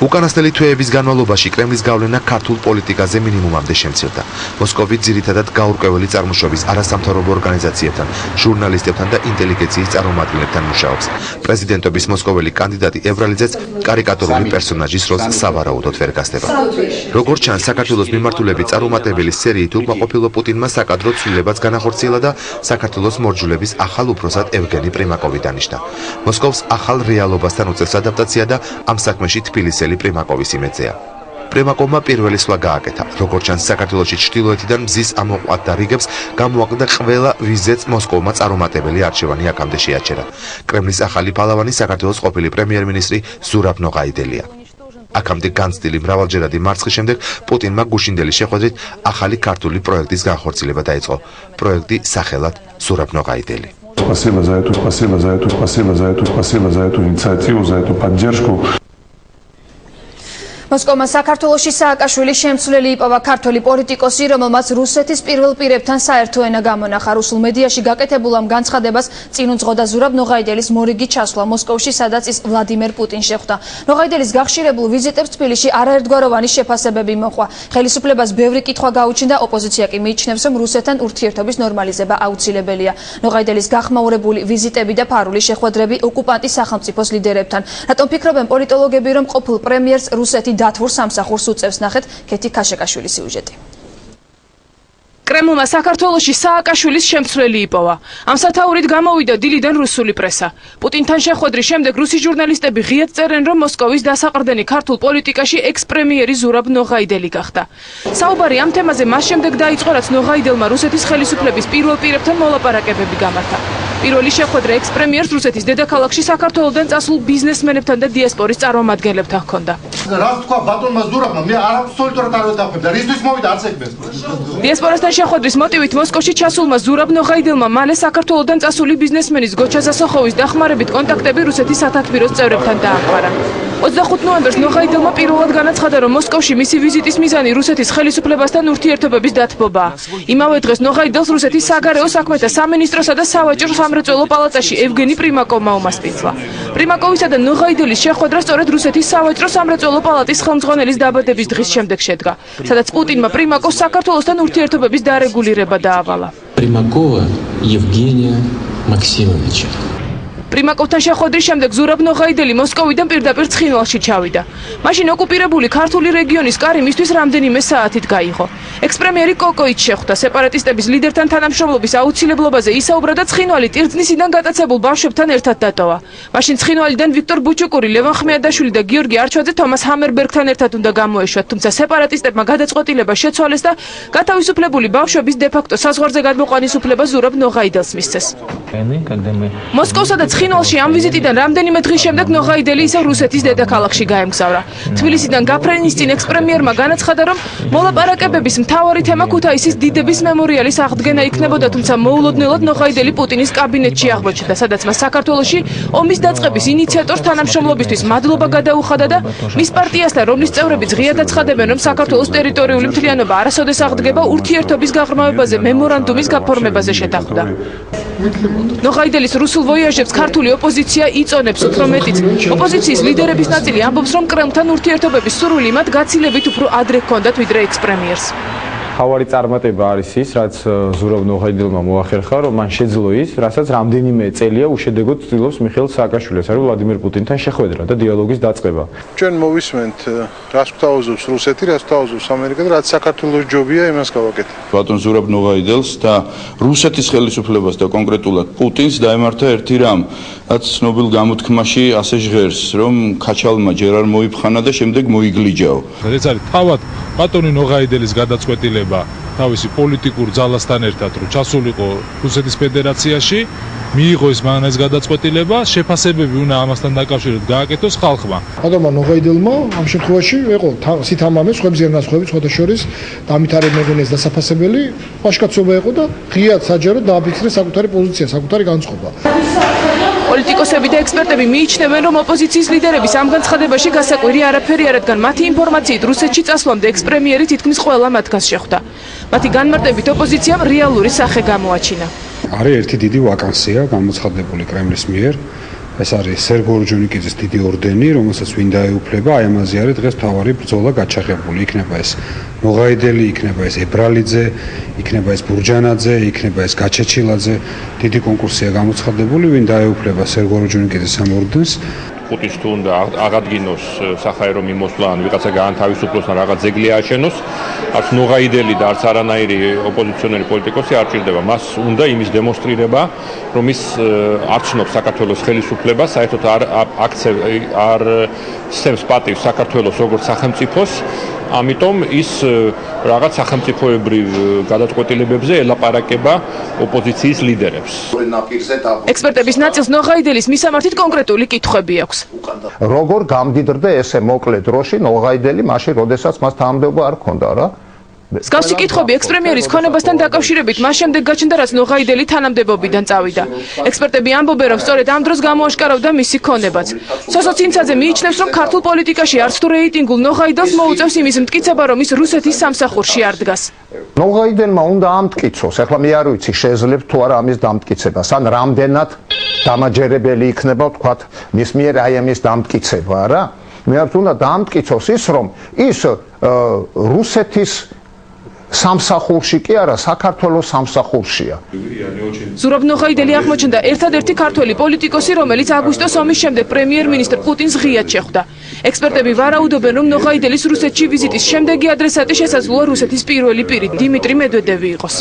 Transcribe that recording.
უკანასკნელი თვეების განმავლობაში კრემლის გავლენა ქართულ პოლიტიკაზე მინიმუმამდე შემცირდა. მოსკოვი ძირითადად გაურკვეველი წარმოშობის არასამთავრობო ორგანიზაციებთან, ჟურნალისტებთან და ინტელიგენციის წარმომადგენლებთან მუშაობს. პრეზიდენტობის მოსკოველი კანდიდატი ევრალიძეც კარიკატურული პერსონაჟის როლს სავარაუდოდ ვერ გასდება. როგორც ჩანს, საქართველოს მიმართულებით წარუმატებელი სერიით უკმაყოფილო პუტინმა საკადრო ცვლილებაც განახორციელა და საქართველოს მორჯულების ახალ უფროსად ევგენი პრიმაკოვი დანიშნა. მოსკოვს ახალ რეალობასთან უწევს ადაპტაცია და ამ საქმეში თბილისელი პრიმაკოვის იმედზეა. პრიმაკოვმა პირველი სვლა გააკეთა. როგორც ჩანს, საქართველოში ჩრდილოეთიდან მზის ამოყვათ და რიგებს გამოაკლდა ყველა ვიზეც მოსკოვმა წარუმატებელი არჩევანი აქამდე შეაჩერა. კრემლის ახალი პალავანი საქართველოს ყოფილი პრემიერ-მინისტრი ზურაბ ნოღაიდელია. აქამდე განცდილი მრავალჯერადი მარცხის შემდეგ პუტინმა გუშინდელი შეხვედრით ახალი ქართული პროექტის განხორციელება დაიწყო. პროექტი სახელად ზურაბ ნოღაიდელი. Спасибо за эту инициативу, за эту поддержку. მოსკოვმა საქართველოში სააკაშვილის შემცვლელი იპოვა ქართველი პოლიტიკოსი, რომელმაც რუსეთის პირველ პირებთან საერთო ენა გამონახა. რუსულ მედიაში გაკეთებულ ამ განცხადებას წინ უძღოდა ზურაბ ნოღაიდელის მორიგი ჩასვლა მოსკოვში, სადაც ის ვლადიმერ პუტინს შეხვდა. ნოღაიდელის გახშირებულ ვიზიტებს თბილისში არაერთგვაროვანი შეფასებები მოჰყვა. ხელისუფლებას ბევრი კითხვა გაუჩნდა, ოპოზიცია კი მიიჩნევს, რომ რუსეთთან ურთიერთობის ნორმალიზება აუცილებელია. ნოღაიდელის გახმაურებული ვიზიტები და ფარული შეხვედრები ოკუპანტის სახელმწიფოს ლიდერებთან. რატომ ფიქრობენ პოლიტოლოგები, რომ ყოფილ პრემიერს რუსეთი დათვურ სამსახურს უწევს? ნახეთ ქეთი ქაშეკაშვილის სიუჟეტი. კრემლმა საქართველოში სააკაშვილის შემცვლელი იპოვა. ამ სათაურით გამოვიდა დილიდან რუსული პრესა. პუტინთან შეხვედრის შემდეგ რუსი ჟურნალისტები ღიად წერენ, რომ მოსკოვის დასაყრდენი ქართულ პოლიტიკაში ექს-პრემიერი ზურაბ ნოღაიდელი გახდა. საუბარი ამ თემაზე მას შემდეგ დაიწყო, რაც ნოღაიდელმა რუსეთის ხელისუფლების პირველ პირებთან მოლაპარაკებები გამართა. პირველი შეხვედრა ექს-პრემიერს რუსეთის დედაქალაქში საქართველოდან წასულ ბიზნესმენებთან და დიასპორის წარმომადგენლებთან ჰქონდა. რა თქვა ბატონმა ზურაბმა, მე აბსოლუტურად არ ვეთანხმებ და რისთვის მოვიდა არც ეგ მეს. დიასპორასთან შეხვედრის მოტივით მოსკოვში ჩასულმა ზურაბ ნოღაიდელმა მალე საქართველოდან წასული ბიზნესმენის გოჩა სასოხოვის დახმარებით კონტაქტები რუსეთის სათათბიროს წევრებთან დააყარა. 25 ნოემბერს ნოღაიდელმა პირველად განაცხადა, რომ მოსკოვში მისი ვიზიტის მიზანი რუსეთის ხელისუფლებასთან ურთიერთობების დათბობაა. იმავე დღეს ნოღაიდელს რუსეთის საგარეო საქმეთა სამინისტროსა და სავაჭრო სამრეწველო პალატაში ევგენი პრიმაკოვმა უმასპინძლა. პრიმაკოვისა და ნოღაიდელის შეხვედრა სწორედ რუსეთის სავაჭრო სამრეწველო პალატის ხელმძღვანელის დაბადების დღის შემდეგ შედგა, სადაც პუტინმა პრიმაკოვს საქართველოსთან ურთიერთობების დარეგულირება დაავალა. Примакова Евгения Максимовича. პრიმაკოვთან შეხვედრის შემდეგ ზურაბ ნოღაიდელი მოსკოვიდან პირდაპირ ცხინვალში ჩავიდა. მაშინ ოკუპირებული ქართული რეგიონის კარი მისთვის რამდენიმე საათით გაიღო. ექს-პრემიერი კოკოიც შეხვდა სეპარატისტების ლიდერთან თანამშრომლობის აუცილებლობაზე ისაუბრა და ცხინვალი ტირწნისიდან გატაცებულ ბავშვებთან ერთად დატოვა. მაშინ ცხინვალიდან ვიქტორ ბუჩუკური, ლევან ხმიადაშვილი და გიორგი არჩვაძე თომას ჰამერბერგთან ერთად უნდა გამოეშვათ, თუმცა სეპარატისტებმა გადაწყვეტილება შეცვალეს და გათავისუფლებული ბავშვების დე-ფაქტო საზღვარზე გადმოყვანის უფლება ზურაბ ნოღაიდელს მისცეს. მოსკოვსა და ცხინვალში ამ ვიზიტიდან რამდენიმე დღის შემდეგ ნოღაიდელი ისევ რუსეთის დედაქალაქში გაემგზავრა. თბილისიდან გაფრენის წინ ექს-პრემიერმა განაცხადა, რომ მოლაპარაკებების მთავარი თემა ქუთაისის დიდების მემორიალის აღდგენა იქნებოდა, თუმცა მოულოდნელად ნოღაიდელი პუტინის კაბინეტში აღმოჩნდა, სადაც მას საქართველოში ომის დაწყების ინიციატორს თანამშრომლობისთვის მადლობა გადაუხადა და მის პარტიასთან, რომლის წევრებიც ღიად აცხადებენ, რომ საქართველოს ტერიტორიული მთლიანობა არასოდეს აღდგება, ურთიერთობის გაღრმავებაზე მემორანდუმის გაფორმებაზე შეთანხმდა. ნოღაიდელის რუსულ ვოიაჟებს ქართული ოპოზიცია იწონებს, უფრო მეტიც. ოპოზიციის ლიდერების ნაწილი ამბობს, რომ კრემლთან ურთიერთობების სურვილი მათ გაცილებით უფრო ადრე ჰქონდათ, ვიდრე ექს-პრემიერს. მთავარი წარმატება არის ის, რაც ზურაბ ნოღაიდელმა მოახერხა, რომ მან შეძლო ის, რასაც რამდენიმე წელია უშედეგოდ ცდილობს მიხეილ სააკაშვილის, არის ვლადიმერ პუტინთან შეხვედრა და დიალოგის დაწყება. ჩვენ მოვისმენთ, რას გვთავაზობს რუსეთი, რას გვთავაზობს ამერიკა და რაც საქართველოს ჯობია, იმას გავაკეთებთ. ბატონ ზურაბ ნოღაიდელს და რუსეთის ხელისუფლებას და კონკრეტულად პუტინს დაემართა ერთი რამ, რაც ცნობილ გამოთქმაში ასე ჟღერს, რომ ქაჩალმა ჯერ არ მოიფხანა და შემდეგ მოიგლიჯაო. ეს არის თავად ბატონი ნოღაიდელის გადაწყვეტილება თავისი პოლიტიკურ ძალასთან ერთად, რომ ჩასულიყო რუსეთის ფედერაციაში, მიიღო ის მან ეს გადაწყვეტილება, შეფასებები უნდა ამასთან დაკავშირებით გააკეთოს ხალხმა. ბატონმა ნოღაიდელმა ამ შემთხვევაში იყო სითამამე, სხვების განსხვავებით, სხვათა შორის დამითარებებენეს დასაფასებელი ვაჟკაცობა იყო და ღიად საჯაროდ დააფიქსირეს საკუთარი პოზიცია, საკუთარი განწყობა. პოლიტიკოსები და ექსპერტები მიიჩნევენ, რომ ოპოზიციის ლიდერების ამ განცხადებაში გასაკვირი არაფერი არ, რადგან მათი ინფორმაციით რუსეთში წასვლამდე ექს-პრემიერი თითქმის ყველა მათგანს შეხვდა. მათი განმარტებით ოპოზიციამ რეალური სახე გამოაჩინა. არის ერთი დიდი ვაკანსია გამოცხადებული კრემლის მიერ ეს არის სერგო ორჯონიკიძის დიდი ორდენი, რომელსაც ვინ დაეუფლება, აი ამაზე არის დღეს მთავარი ბრძოლა გაჩაღებული. იქნება ეს ნოღაიდელი, იქნება ეს ებრალიძე, იქნება ეს ბურჯანაძე, იქნება ეს გაჩეჩილაძე. დიდი კონკურსია გამოცხადებული, ვინ დაეუფლება სერგო ორჯონიკიძის ამ ორდენს. პუტინს თუ უნდა აღადგინოს საჰაერო მიმოსვლა ან ვიღაცა გაანთავისუფლოს ან რაღაც ძეგლი ააშენოს, არც ნოღაიდელი და არც არანაირი ოპოზიციონერი პოლიტიკოსი არ ჭირდება. მას უნდა იმის დემონსტრირება, რომ ის არ ცნობს საქართველოს ხელისუფლებას, საერთოდ არ სცემს პატივს საქართველოს როგორც სახელმწიფოს. ამიტომ ის რაღაც სახელმწიფოებრივ გადაწყვეტილებებზე ელაპარაკება ოპოზიციის ლიდერებს. ექსპერტების ნაწილს ნოღაიდელის მისამართით კონკრეტული კითხვები აქვს. როგორ გამდიდრდა ესე მოკლე დროში ნოღაიდელი მაშინ, როდესაც მას თანამდებობა არ ჰქონდა რა? მსგავსი კითხვები ექს-პრემიერის ქონებასთან დაკავშირებით მას შემდეგ გაჩნდა, რაც ნოღაიდელი თანამდებობიდან წავიდა. ექსპერტები ამბობენ, რომ სწორედ ამ დროს გამოაშკარავდა მისი ქონებაც. სოსო ცინცაძე მიიჩნევს, რომ ქართულ პოლიტიკაში არც თუ რეიტინგულ ნოღაიდელს მოუწევს იმის მტკიცება, რომ ის რუსეთის სამსახურში არ დგას. ნოღაიდელმა უნდა ამტკიცოს, ახლა მე არ ვიცი შეეძლებს თუ არა ამის დამტკიცებას, ან რამდენად დამაჯერებელი იქნება თქვათ მის მიერ აი ამის დამტკიცება რა. მე არ უნდა დამტკიცოს ის, რომ ის რუსეთის სამსახურში კი არა, საქართველოს სამსახურშია. ზურაბ ნოღაიდელი აღმოჩნდა ერთადერთი ქართველი პოლიტიკოსი, რომელიც აგვისტოს ომის შემდეგ პრემიერ-მინისტრ პუტინს ღიად შეხვდა. ექსპერტები ვარაუდობენ, რომ ნოღაიდელის რუსეთში ვიზიტის შემდეგი ადრესატი შესაძლოა რუსეთის პირველი პირი დიმიტრი მედვედევი იყოს.